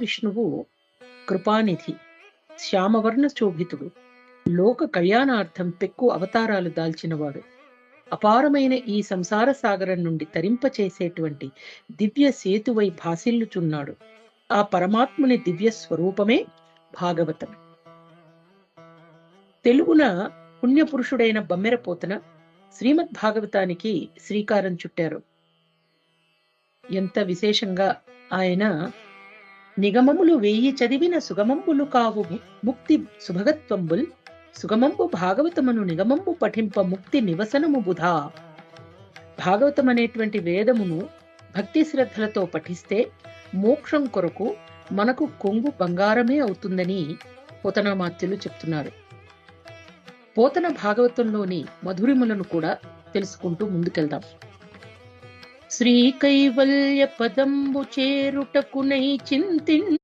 విష్ణువు కృపానిధి, శ్యామవర్ణ శోభితుడు, లోక కళ్యాణార్థం పెక్కు అవతారాలు దాల్చినవాడు. అపారమైన ఈ సంసార సాగరం నుండి తరింపచేసేటువంటి దివ్య సేతువై భాసిల్లుచున్నాడు. ఆ పరమాత్ముని దివ్య స్వరూపమే భాగవతం. తెలుగున పుణ్యపురుషుడైన బమ్మెరపోతన శ్రీమద్ భాగవతానికి శ్రీకారం చుట్టారు. ఎంత విశేషంగా ఆయన నిగమములు వేయి చదివిన సుగమంబులు కావు ముక్తి సుభగత్వంబుల్, సుగమంబు భాగవతమును నిగమంబు పఠింప ముక్తి నివసనము బుధా. భాగవతం అనేటువంటి వేదమును భక్తి శ్రద్ధలతో పఠిస్తే మోక్షం కొరకు మనకు కొంగు బంగారమే అవుతుందని పోతనామాత్యులు చెప్తున్నారు. పోతన భాగవతంలోని మధురిమలను కూడా తెలుసుకుంటూ ముందుకెళ్దాం. శ్రీ కైవల్య పదంబు చేరుటకునై చింతిన్